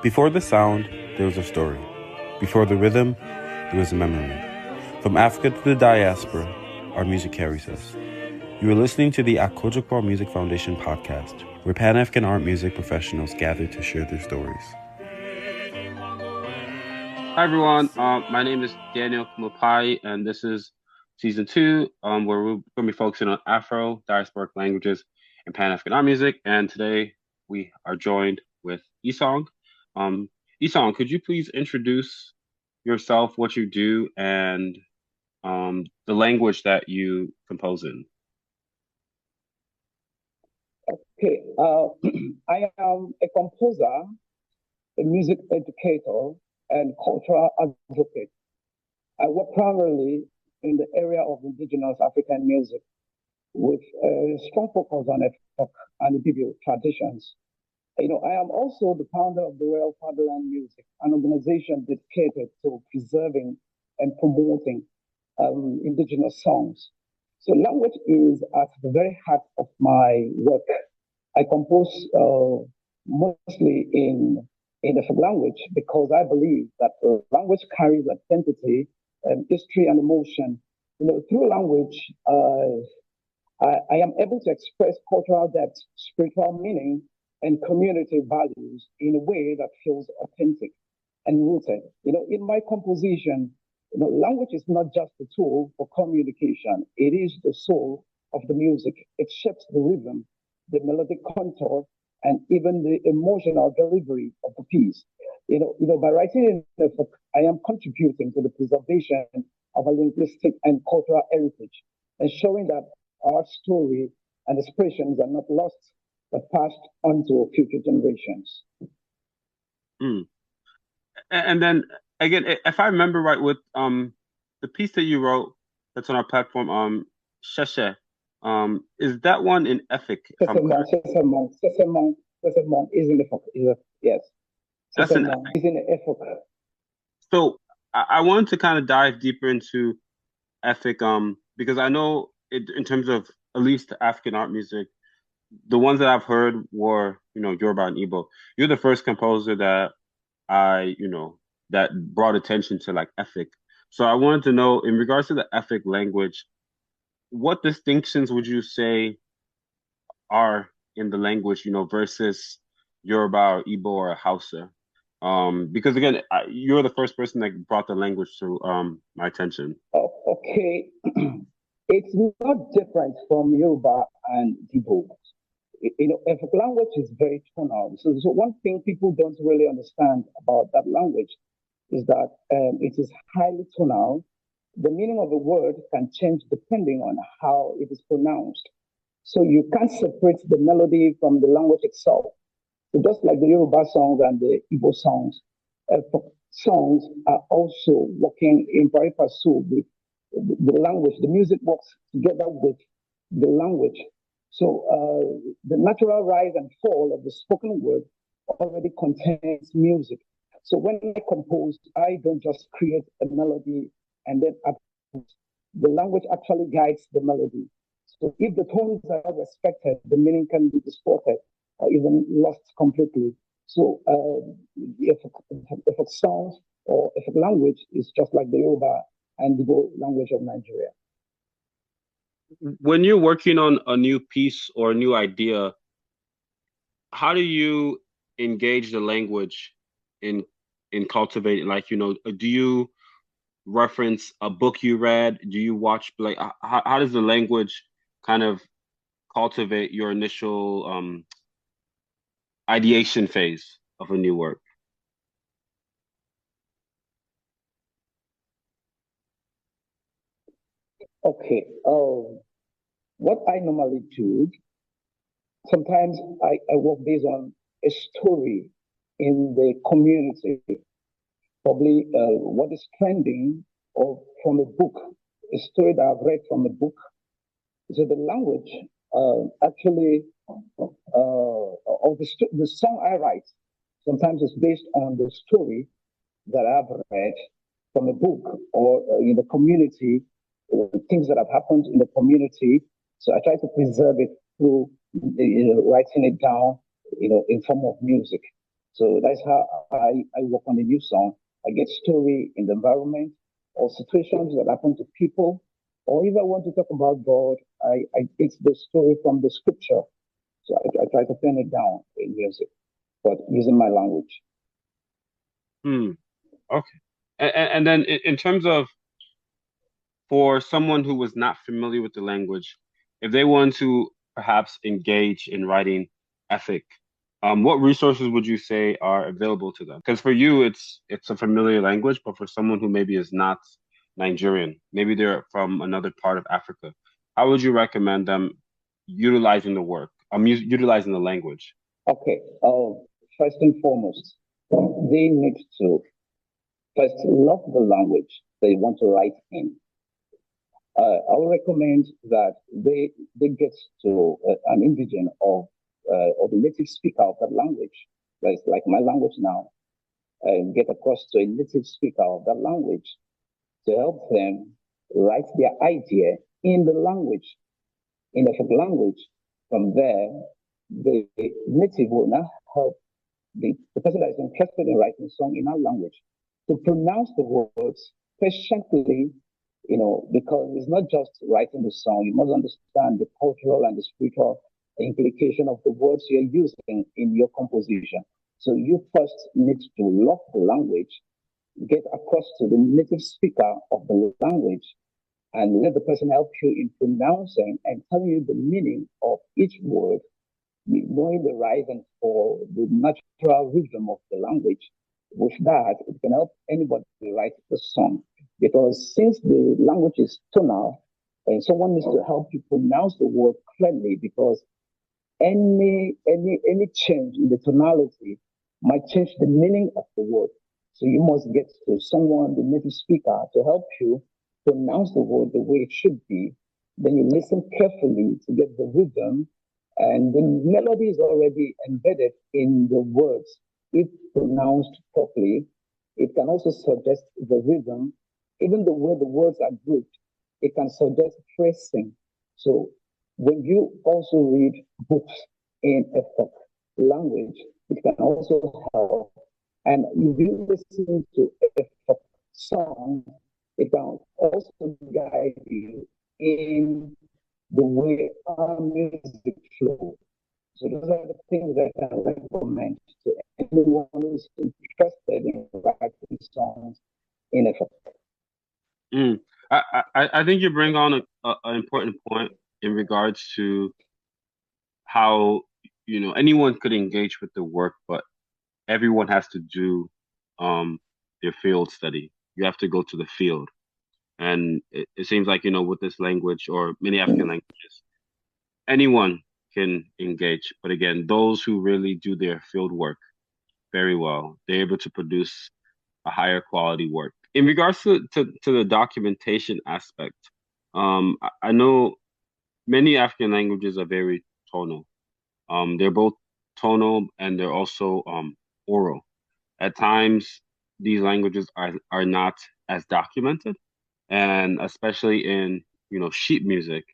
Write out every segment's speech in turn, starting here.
Before the sound, there was a story. Before the rhythm, there was a memory. From Africa to the diaspora, our music carries us. You are listening to the Akojopo Music Foundation podcast, where Pan-African art music professionals gather to share their stories. Hi everyone, my name is Daniel Kumupai, and this is season 2, where we're going to be focusing on Afro, diasporic languages, and Pan-African art music. And today we are joined with Isong. Isong, could you please introduce yourself, what you do, and the language that you compose in? Okay, I am a composer, a music educator, and cultural advocate. I work primarily in the area of indigenous African music with a strong focus on Efik and Ibibio traditions. I am also the founder of the Royal Fatherland Music, an organization dedicated to preserving and promoting indigenous songs. So language is at the very heart of my work. I compose mostly in the language because I believe that language carries identity, history, and emotion. Through language, I am able to express cultural depth, spiritual meaning, and community values in a way that feels authentic and rooted. In my composition, language is not just a tool for communication; it is the soul of the music. It shapes the rhythm, the melodic contour, and even the emotional delivery of the piece. By writing in the book, I am contributing to the preservation of a linguistic and cultural heritage, and showing that our story and expressions are not lost but passed on to future generations. Mm. And then again, if I remember right, with the piece that you wrote that's on our platform, Sheshe, is that one in Efik? Sesemong is in the book. Yes. That's in Sesemong is in the Efik. So I wanted to kind of dive deeper into Efik, because I know in terms of at least African art music, the ones that I've heard were, Yoruba and Igbo. You're the first composer that that brought attention to like Efik. So I wanted to know, in regards to the Efik language, what distinctions would you say are in the language, versus Yoruba or Igbo or Hausa? Because again, you're the first person that brought the language to my attention. Okay, it's not different from Yoruba and Igbo. Efik language is very tonal. So one thing people don't really understand about that language is that it is highly tonal. The meaning of a word can change depending on how it is pronounced. So you can't separate the melody from the language itself. So just like the Yoruba songs and the Igbo songs, songs are also working in pari passu with the language. The music works together with the language. So the natural rise and fall of the spoken word already contains music. So when I compose, I don't just create a melody and then the language actually guides the melody. So if the tones are respected, the meaning can be distorted or even lost completely. So if a song or if a language is just like the Yoruba and the language of Nigeria. When you're working on a new piece or a new idea, how do you engage the language in cultivating? Like, do you reference a book you read? Do you watch, like, how does the language kind of cultivate your initial ideation phase of a new work? Okay. What I normally do, sometimes I work based on a story in the community, probably what is trending or from a book, a story that I've read from a book. So the language actually of the song I write sometimes is based on the story that I've read from a book or in the community, things that have happened in the community. So I try to preserve it through writing it down, in form of music. So that's how I work on a new song. I get story in the environment or situations that happen to people. Or if I want to talk about God, I get the story from the scripture. So I try to pen it down in music, but using my language. Hmm. Okay. And then in terms of for someone who was not familiar with the language, if they want to perhaps engage in writing Efik, what resources would you say are available to them? Because for you, it's a familiar language, but for someone who maybe is not Nigerian, maybe they're from another part of Africa, how would you recommend them utilizing the work, utilizing the language? Okay. First and foremost, they need to first love the language they want to write in. I would recommend that they get to an indigenous or the native speaker of that language. That's like my language now. Get across to a native speaker of that language to help them write their idea in the language, in the language. From there, the native will now help the person that is interested in writing a song in our language to pronounce the words patiently, because it's not just writing the song. You must understand the cultural and the spiritual implication of the words you're using in your composition. So you first need to love the language, get across to the native speaker of the language, and let the person help you in pronouncing and telling you the meaning of each word, knowing the rise and fall, the natural rhythm of the language. With that, it can help anybody write the song. Because since the language is tonal, and someone needs to help you pronounce the word clearly, because any change in the tonality might change the meaning of the word. So you must get to someone, the native speaker, to help you pronounce the word the way it should be. Then you listen carefully to get the rhythm, and the melody is already embedded in the words. If pronounced properly, it can also suggest the rhythm, even the way the words are grouped. It can suggest phrasing. So when you also read books in a folk language, it can also help. And if you listen to a folk song, it can also guide you in the way our music flows. So those are the things that I can recommend to anyone who's interested in writing songs in a folk. Mm. I think you bring on an important point in regards to how, anyone could engage with the work, but everyone has to do their field study. You have to go to the field. And it seems like, with this language or many African languages, anyone can engage. But again, those who really do their field work very well, they're able to produce a higher quality work. In regards to the documentation aspect, I know many African languages are very tonal. They're both tonal and they're also oral. At times, these languages are not as documented, and especially in sheet music,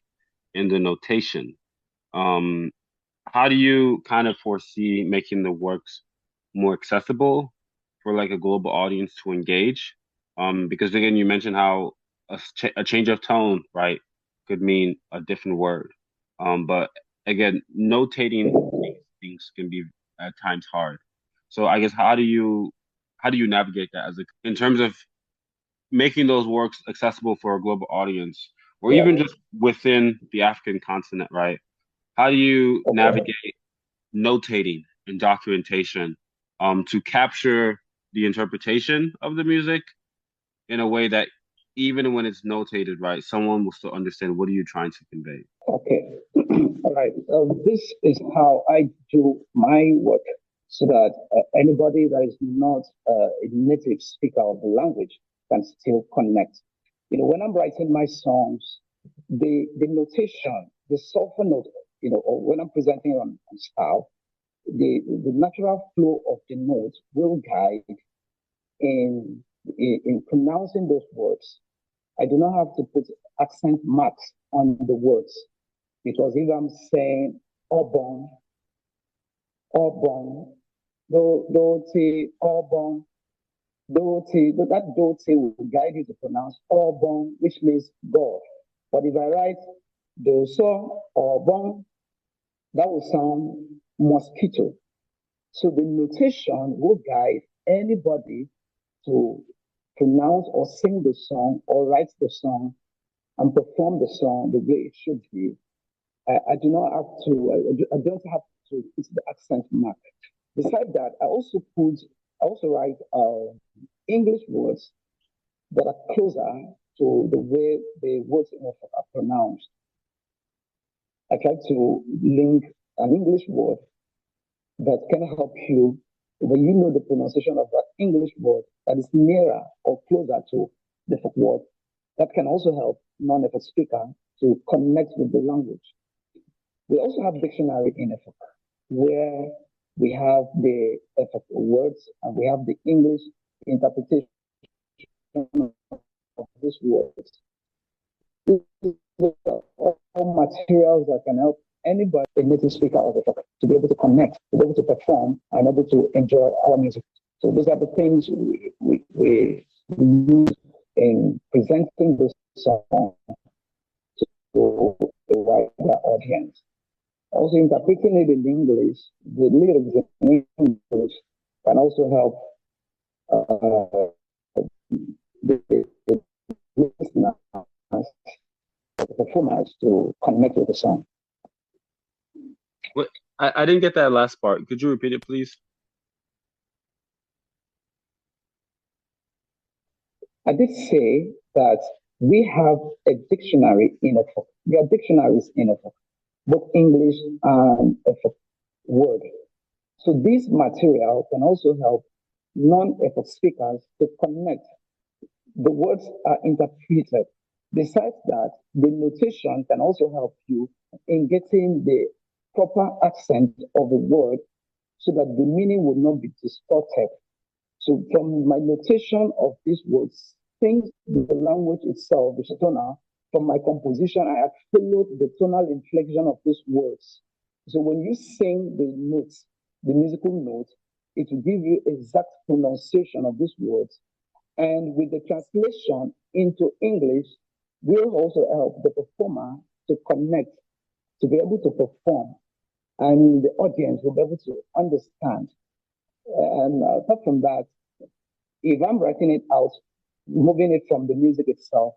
in the notation. Um, how do you kind of foresee making the works more accessible for like a global audience to engage? Because again, you mentioned how a change of tone, right, could mean a different word. But again, notating these things can be at times hard. So I guess how do you navigate that in terms of making those works accessible for a global audience, or Yeah. even just within the African continent, right? How do you Okay. navigate notating and documentation to capture the interpretation of the music in a way that even when it's notated, right, someone will still understand what are you trying to convey? Okay. All right. This is how I do my work so that anybody that is not a native speaker of the language can still connect. When I'm writing my songs, the notation, the sulfur note, or when I'm presenting on style, the natural flow of the notes will guide in pronouncing those words. I do not have to put accent marks on the words, because if I'm saying Obon, Obon, do, ti, obon, do, ti. That do, ti will guide you to pronounce obon, which means God. But if I write do, so, obon, that will sound mosquito. So the notation will guide anybody to pronounce or sing the song or write the song and perform the song the way it should be. I do not have to, I don't have to put the accent mark. Besides that, I also write English words that are closer to the way the words in Efik are pronounced. I try to link an English word that can help you when you know the pronunciation of that English word that is nearer or closer to the Efik word. That can also help non-Efik speaker to connect with the language. We also have dictionary in Efik, where we have the Efik words and we have the English interpretation of these words. These are all materials that can help anybody, a native speaker of Efik, to be able to connect, to be able to perform, and able to enjoy our music. So these are the things we use in presenting this song to a wider audience. Also, interpreting it in English, the lyrics in English can also help the listeners, the performers, to connect with the song. What? I didn't get that last part. Could you repeat it, please? I did say that we have a dictionary in Efik. There are dictionaries in Efik, both English and Efik word. So this material can also help non-Efik speakers to connect. The words are interpreted. Besides that, the notation can also help you in getting the proper accent of the word so that the meaning will not be distorted. So from my notation of these words, things the language itself, the tonal, from my composition, I have followed the tonal inflection of these words. So when you sing the notes, the musical notes, it will give you exact pronunciation of these words. And with the translation into English, will also help the performer to connect, to be able to perform, and the audience will be able to understand. And apart from that, if I'm writing it out, moving it from the music itself,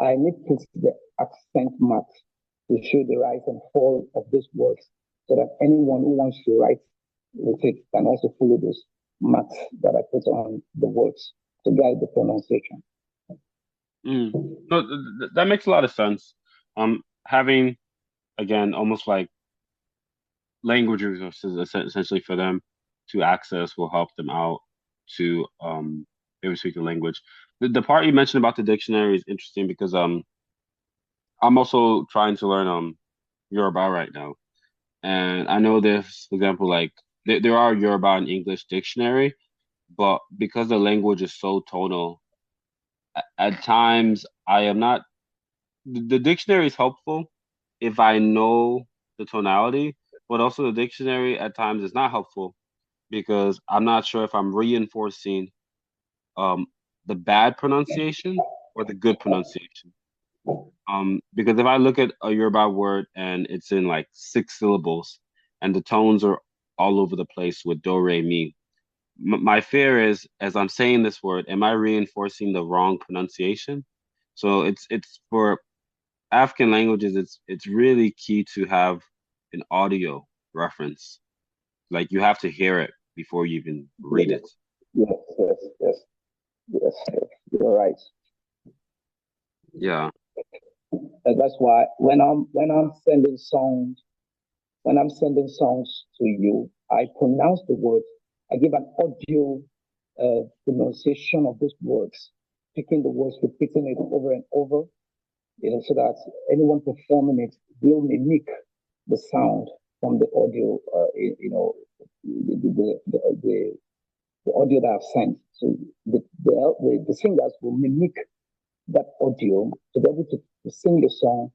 I need to put the accent marks to show the rise and fall of these words so that anyone who wants to write with it can also follow those marks that I put on the words to guide the pronunciation. No, that makes a lot of sense. Having, again, almost like language resources essentially for them to access will help them out to be able to speak the language. The part you mentioned about the dictionary is interesting because I'm also trying to learn Yoruba right now. And I know there's, for example, like there are Yoruba and English dictionary, but because the language is so tonal, at times I am not. The dictionary is helpful if I know the tonality, but also the dictionary at times is not helpful because I'm not sure if I'm reinforcing the bad pronunciation or the good pronunciation. Because if I look at a Yoruba word and it's in like 6 syllables and the tones are all over the place with do, re, mi, my fear is as I'm saying this word, am I reinforcing the wrong pronunciation? So it's for African languages, it's really key to have an audio reference. Like you have to hear it before you even read it. Yes, you're right. Yeah. And that's why when I'm sending songs, to you, I pronounce the words. I give an audio pronunciation of these words, picking the words, repeating it over and over, so that anyone performing it will mimic the sound from the audio, the audio that I've sent. So the singers will mimic that audio to be able to sing the song,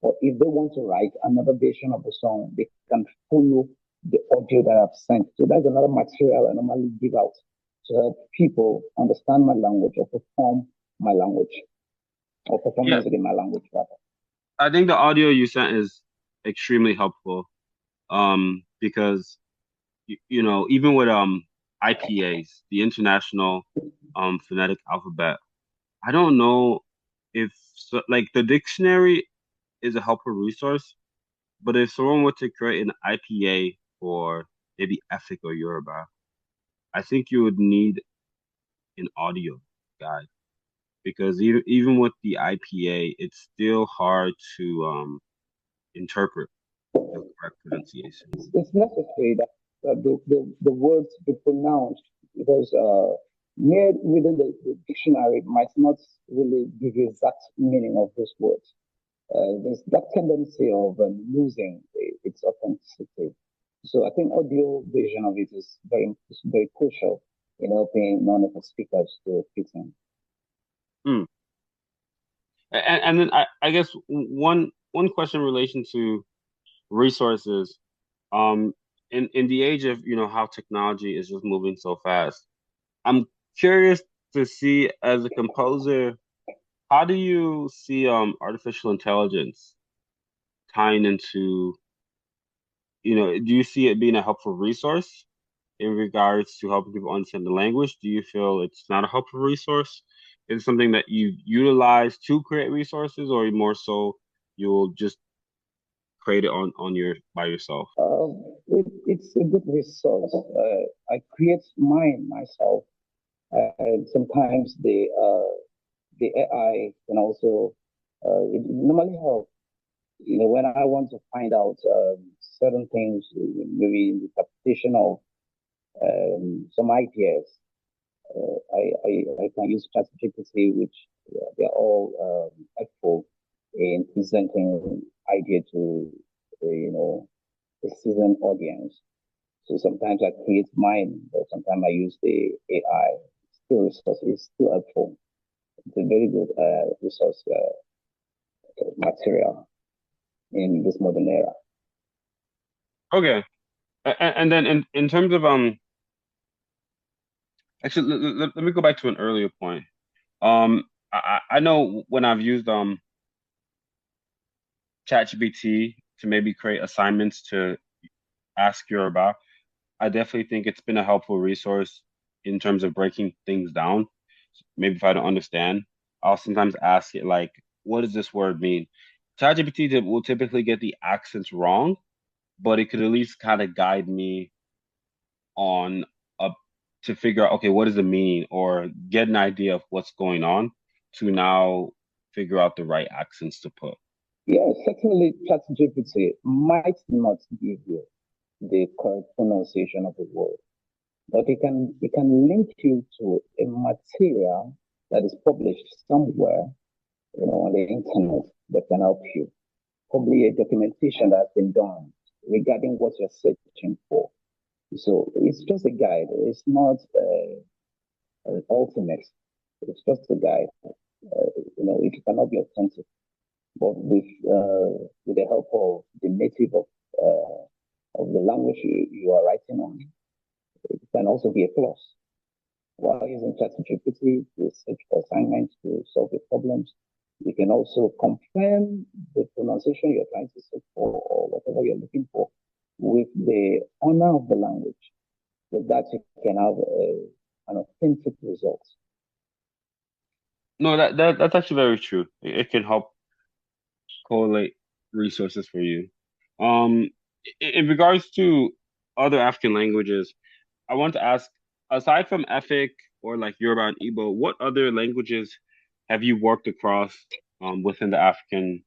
or if they want to write another version of the song, they can follow the audio that I've sent. So that's another material I normally give out to help people understand my language or perform my language or perform Yeah, music in my language rather. I think the audio you sent is extremely helpful. Because even with IPAs, the International Phonetic Alphabet, I don't know if like the dictionary is a helpful resource, but if someone were to create an IPA for maybe Efik or Yoruba, I think you would need an audio guide because even with the IPA, it's still hard to interpret the correct pronunciations. It's necessary that the words be pronounced because mere within the dictionary might not really give you exact meaning of those words. There's that tendency of losing its authenticity. So I think audio version of it is very crucial in helping non-native speakers to fit in. Hmm. And then I guess one question in relation to resources, um, in the age of how technology is just moving so fast, I'm curious to see as a composer, how do you see artificial intelligence tying into, do you see it being a helpful resource in regards to helping people understand the language? Do you feel it's not a helpful resource? Is it something that you utilize to create resources, or more so you'll just create it on your by yourself? It's a good resource. I create mine myself, and sometimes the AI can also it normally help. When I want to find out certain things, maybe in the interpretation of some ideas, I can use ChatGPT, which they're all helpful in presenting idea to a seasoned audience. So sometimes I create mine, but sometimes I use the AI. Still, resource is still helpful. It's a very good resource material in this modern era. Okay. And then in terms of actually let me go back to an earlier point. I know when I've used ChatGPT to maybe create assignments to ask Yoruba, I definitely think it's been a helpful resource in terms of breaking things down. Maybe if I don't understand, I'll sometimes ask it like, what does this word mean? ChatGPT will typically get the accents wrong, but it could at least kind of guide me on a to figure out, okay, what is the meaning or get an idea of what's going on to now figure out the right accents to put. Yeah, certainly ChatGPT might not give you the correct pronunciation of the word, but it can link you to a material that is published somewhere, on the internet that can help you. Probably a documentation that's been done regarding what you're searching for. So it's just a guide. It's not an ultimate. It's just a guide. It cannot be authentic, but with the help of the native of the language you are writing on, it can also be a plus. While using ChatGPT to search for assignments to solve the problems, you can also confirm the pronunciation you're trying to search for or whatever you're looking for with the owner of the language. So that you can have an authentic result. No, that's actually very true. It can help correlate resources for you. Um, in regards to other African languages, I want to ask, aside from Efik or like Yoruba and Igbo, what other languages have you worked across within the African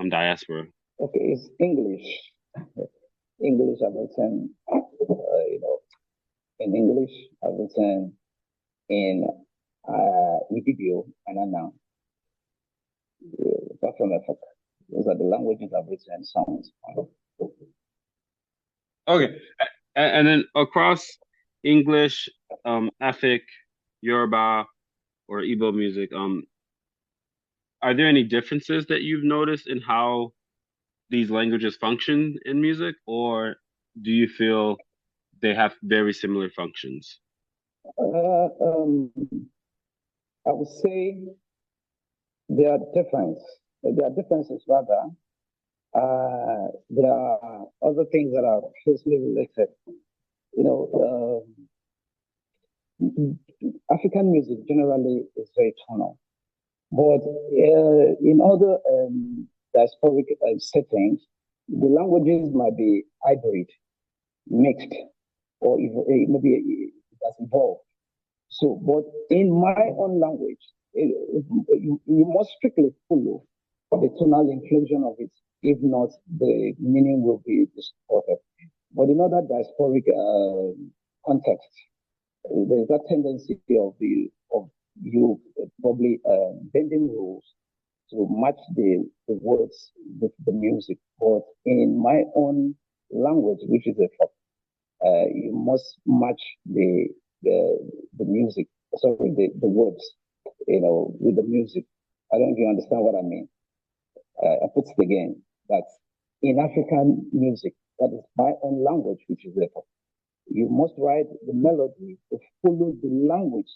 diaspora? Okay, it's English. English I've written, in English I've written in Ibibio and Anna, apart from Africa. Those are the languages I've written and songs. Okay, and then across English, Efik, Yoruba, or Igbo music, are there any differences that you've noticed in how these languages function in music, or do you feel they have very similar functions? Uh, um, I would say there are differences rather. There are other things that are closely related. You know, African music generally is very tonal, but in other diasporic settings, the languages might be hybrid, mixed, or maybe it has evolved. So, but in my own language, you must strictly follow the tonal inflection of it. If not, the meaning will be distorted. But in other diasporic contexts, there's that tendency of you probably bending rules to match the words with the music. But in my own language, which is a you must match the the music, sorry, the words, with the music. I don't know if you understand what I mean. I put it again that in African music, that is my own language, which is hip hop. You must write the melody to follow the language.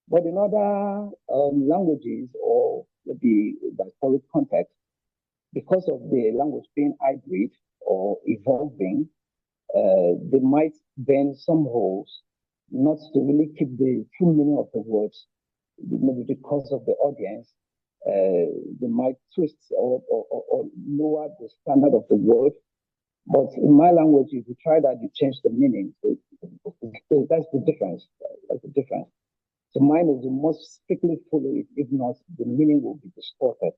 But in other languages or the diasporic context, because of the language being hybrid or evolving, they might bend some holes not to really keep the true meaning of the words, maybe because of the audience. They might twist or lower the standard of the word. But in my language, if you try that, you change the meaning. So that's the difference. That's the difference. So mine is you must strictly follow it. If not, the meaning will be distorted.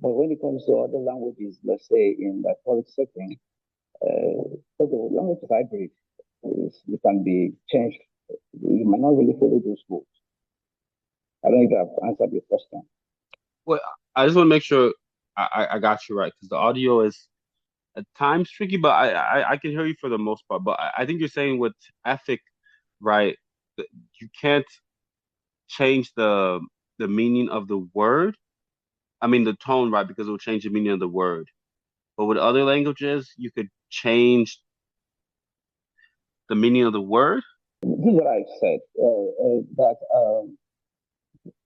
But when it comes to other languages, let's say in the foreign setting, so the language is hybrid. It can be changed. You might not really follow those rules. I don't know if I've answered your question. Well, I just want to make sure I got you right because the audio is at times tricky, but I can hear you for the most part. But I think you're saying with Efik, right? You can't change the meaning of the word. I mean the tone, right? Because it will change the meaning of the word. But with other languages, you could change the meaning of the word. This is what I said, that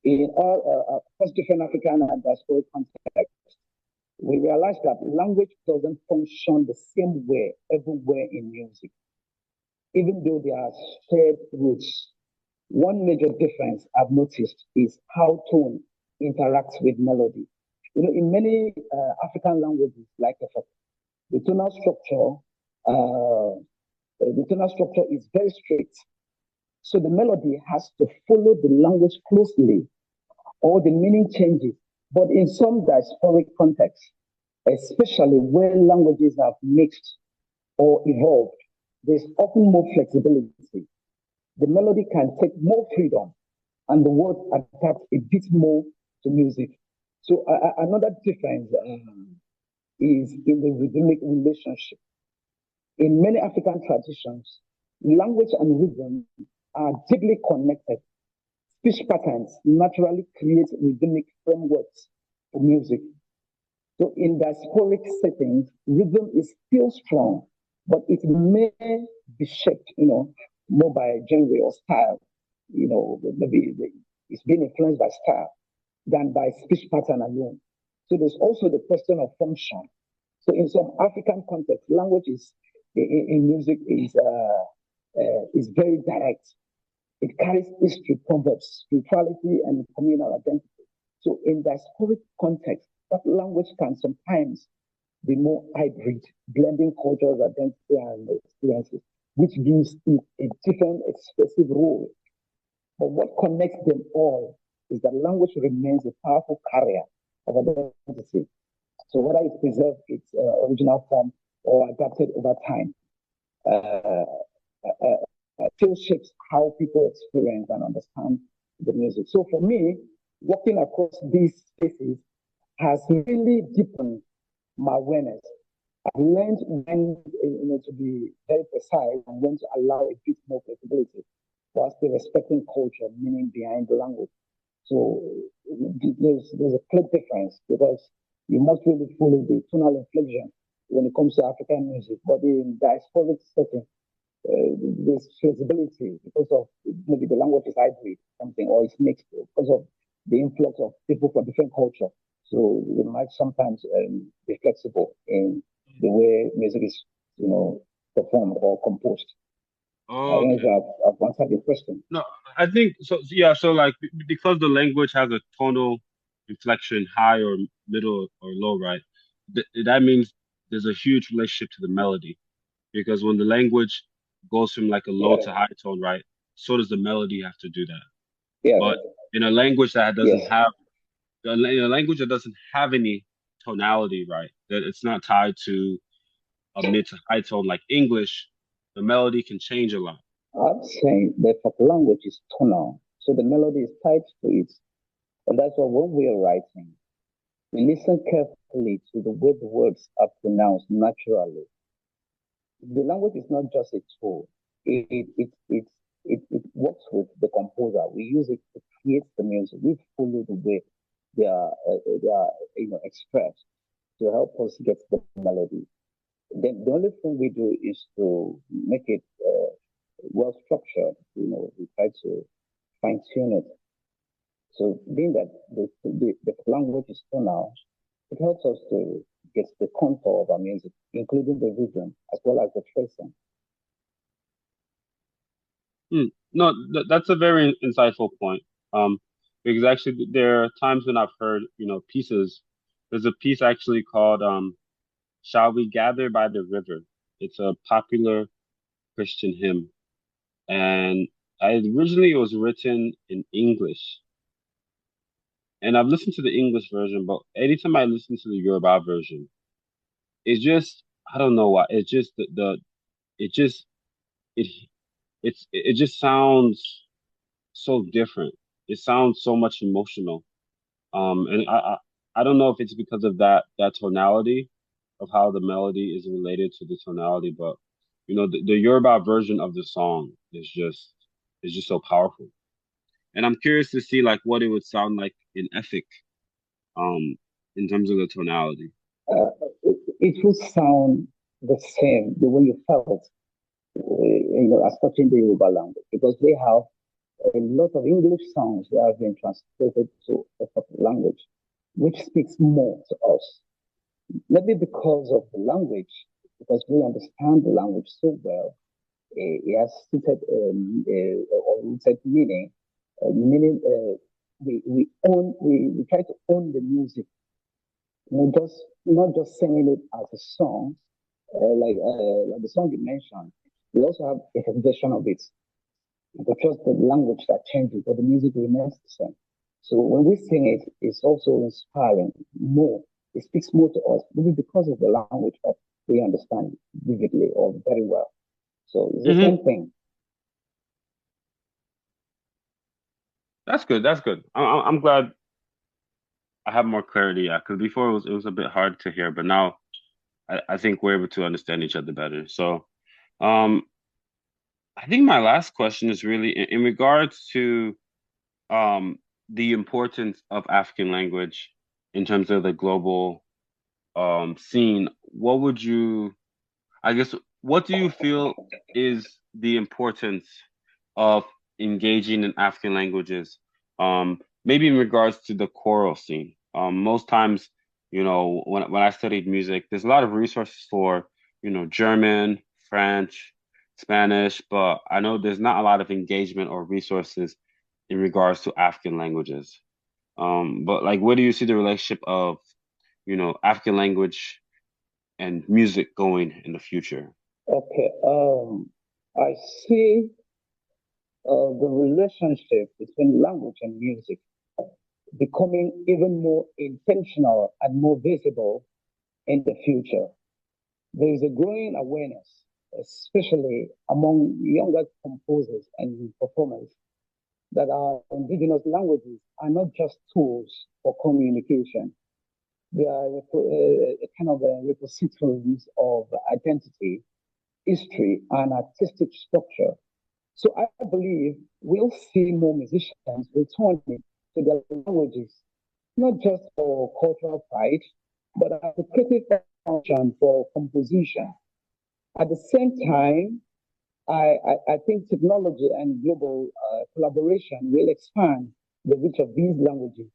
in all different African and diasporic contexts, we realize that language doesn't function the same way everywhere in music, even though there are shared roots. One major difference I've noticed is how tone interacts with melody. In many African languages, like the tonal structure, is very strict. So the melody has to follow the language closely, or the meaning changes. But in some diasporic contexts, especially where languages have mixed or evolved, there's often more flexibility. The melody can take more freedom and the word adapt a bit more to music. So another difference is in the rhythmic relationship. In many African traditions, language and rhythm are deeply connected. Speech patterns naturally create rhythmic frameworks for music. So in diasporic settings, rhythm is still strong, but it may be shaped, more by genre or style. Maybe it's being influenced by style than by speech pattern alone. So there's also the question of function. So in some African contexts, language in music is very direct. It carries history, proverbs, spirituality, and communal identity. So in diasporic context, that language can sometimes be more hybrid, blending cultures, identity, and experiences, which gives it a different expressive role. But what connects them all is that language remains a powerful carrier of identity. So whether it preserves its original form or adapted over time, uh, still shapes how people experience and understand the music. So for me, working across these spaces has really deepened my awareness. I've learned when to be very precise and when to allow a bit more flexibility while still respecting culture, meaning behind the language. So there's a clear difference because you must really follow the tonal inflection when it comes to African music, but in diasporic setting, there's flexibility because of maybe the language is hybrid, something, or it's mixed because of the influx of people from different culture. So we might sometimes be flexible in the way music is, performed or composed. I don't know if Okay. I've answered your question. No, I think so. Yeah. So like because the language has a tonal inflection, high or middle or low, right? That means there's a huge relationship to the melody because when the language goes from like a low Yeah, to high tone, right? So does the melody have to do that. yeah, But in a language that doesn't yes. have in a language that doesn't have any tonality, right? That it's not tied to a mid to high tone like English, the melody can change a lot. I'm saying that for language is tonal, so the melody is tied to it, and that's why when we are writing, we listen carefully to the way the words are pronounced naturally. The language is not just a tool. It works with the composer. We use it to create the music. We follow the way they are expressed to help us get the melody. Then the only thing we do is to make it well structured. We try to fine tune it. So being that the language is tonal, it helps us to get the contour of our music, including the rhythm as well as the tracing. Hmm. No, that's a very insightful point. Because actually there are times when I've heard, pieces. There's a piece actually called "Shall We Gather by the River." It's a popular Christian hymn, and originally it was written in English. And I've listened to the English version, but anytime I listen to the Yoruba version, it's just I don't know why. It's just it just it it just sounds so different. It sounds so much emotional. And I don't know if it's because of that tonality of how the melody is related to the tonality, but the Yoruba version of the song is just so powerful. And I'm curious to see like what it would sound like in Efik, um, in terms of the tonality. It will sound the same the way you felt, as touching the Yoruba language, because they have a lot of English songs that have been translated to a popular language, which speaks more to us. Maybe because of the language, because we understand the language so well, it has suited or rooted meaning. Meaning, we try to own the music, just not just singing it as a song, like the song you mentioned. We also have a version of it. But just the language that changes, but the music remains the same. So when we sing it, it's also inspiring more. It speaks more to us, maybe because of the language that we understand vividly or very well. So it's the Hmm. same thing. That's good. That's good. I'm glad I have more clarity. Yeah, because before it was a bit hard to hear, but now I think we're able to understand each other better. So, um, I think my last question is really in regards to um the importance of African language in terms of the global scene. What would you, I guess, what do you feel is the importance of engaging in African languages? Maybe in regards to the choral scene. Most times, when I studied music, there's a lot of resources for, German, French, Spanish, but I know there's not a lot of engagement or resources in regards to African languages. But like, where do you see the relationship of, African language and music going in the future? Okay. I see the relationship between language and music becoming even more intentional and more visible in the future. There is a growing awareness, especially among younger composers and performers, that our indigenous languages are not just tools for communication. They are a kind of a repositories of identity, history, and artistic structure. So I believe we'll see more musicians returning to their languages, not just for cultural pride, but as a creative function for composition. At the same time, I think technology and global collaboration will expand the reach of these languages.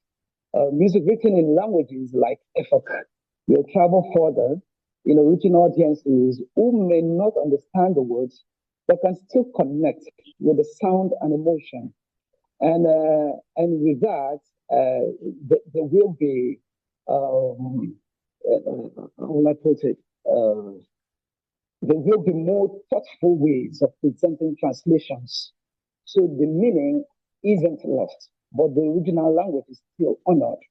Music written in languages like Efik will travel further, reaching audiences who may not understand the words, but can still connect with the sound and emotion. And with that, there will be, how will I put it? There will be more thoughtful ways of presenting translations. So the meaning isn't lost, but the original language is still honored.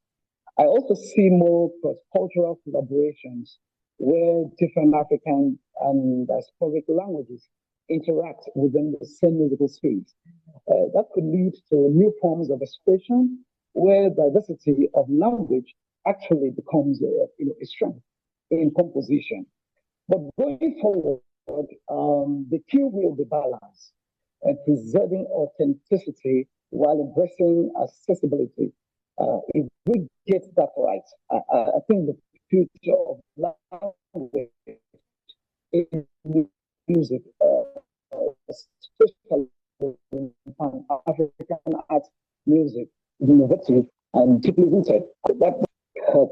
I also see more cross-cultural collaborations where different African and diasporic languages interact within the same musical space. That could lead to new forms of expression where diversity of language actually becomes a strength in composition. But going forward, the key will be balance and preserving authenticity while embracing accessibility. If we get that right, I think the future of language in music, especially in African art music, is innovative and deeply rooted. That help.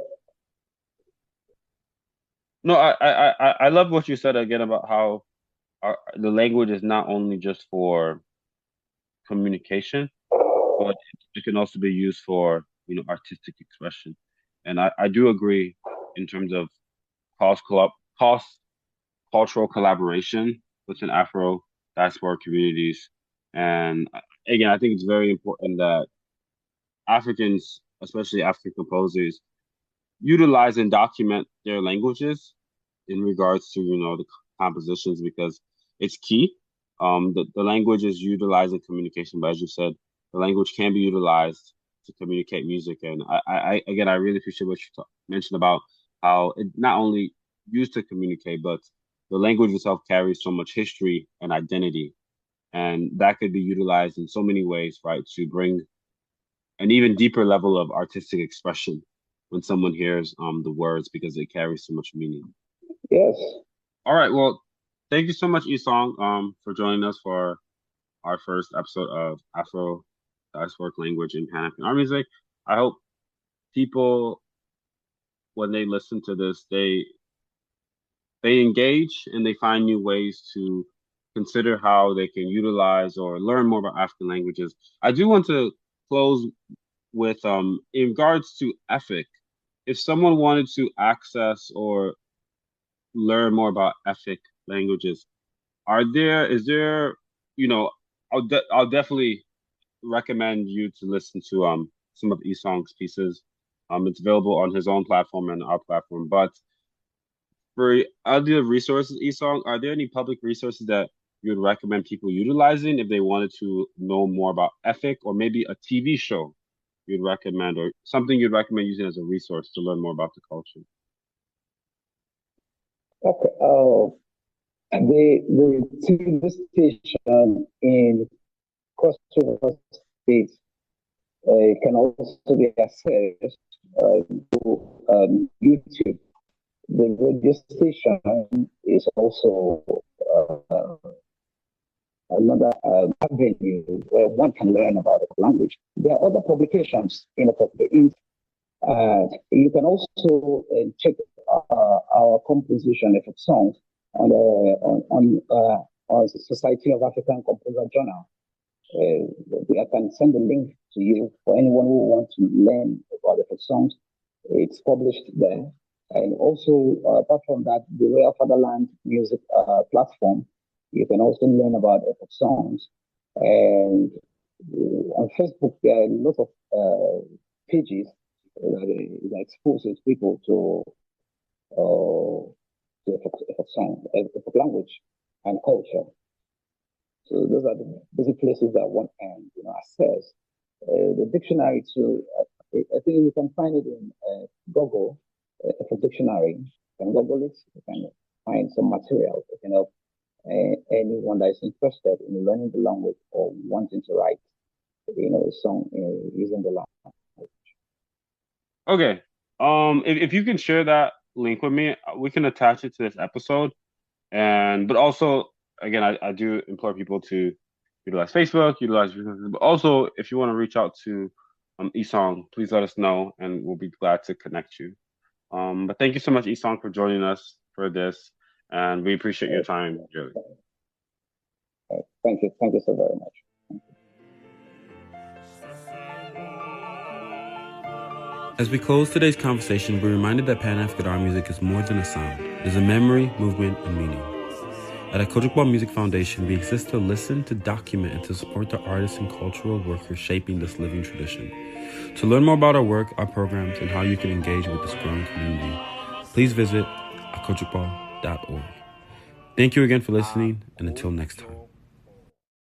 No, I love what you said again about how the language is not only just for communication, but it can also be used for, artistic expression. And I do agree in terms of cross cultural collaboration within Afro diaspora communities. And again, I think it's very important that Africans, especially African composers, utilize and document their languages in regards to, the compositions because it's key. The language is utilized in communication, but as you said, the language can be utilized to communicate music. And I really appreciate what you mentioned about how it not only used to communicate, but the language itself carries so much history and identity. And that could be utilized in so many ways, right, to bring an even deeper level of artistic expression when someone hears the words because it carries so much meaning. Yes. All right. Well, thank you so much, Isong, for joining us for our first episode of Afro Diasporic Language in Pan African Art Music. I hope people, when they listen to this, they engage and they find new ways to consider how they can utilize or learn more about African languages. I do want to close with in regards to Efik, if someone wanted to access or learn more about Efik languages, is there, I'll definitely recommend you to listen to some of Isong's pieces. It's available on his own platform and our platform. But for other resources, Isong, are there any public resources that you would recommend people utilizing if they wanted to know more about Efik, or maybe a TV show you'd recommend, or something you'd recommend using as a resource to learn more about the culture? Okay. The TV station in Cross River State can also be accessed to YouTube. The radio station is also another avenue where one can learn about the language. There are other publications in the you can also check our composition of songs on the Society of African Composer Journal. I can send a link to you for anyone who wants to learn about the songs. It's published there. And also, apart from that, the Royal Fatherland Music platform, you can also learn about Efik songs. And on Facebook, there are a lot of pages that exposes people to Efik song, Efik language and culture. So those are the basic places that one can, access. The dictionary too. I think you can find it in Google. For dictionary, you can Google it. You can find some material that can help anyone that is interested in learning the language or wanting to write, a song using the language. Okay. If you can share that link with me, we can attach it to this episode. But also, again, I do implore people to utilize Facebook, but also if you want to reach out to Isong, please let us know, and we'll be glad to connect you. But thank you so much, Isong, for joining us for this, and we appreciate your time, really. Thank you so very much. As we close today's conversation, we're reminded that Pan-African art music is more than a sound. It is a memory, movement, and meaning. At Akojopo Music Foundation, we exist to listen, to document, and to support the artists and cultural workers shaping this living tradition. To learn more about our work, our programs, and how you can engage with this growing community, please visit akojopo.org. Thank you again for listening, and until next time.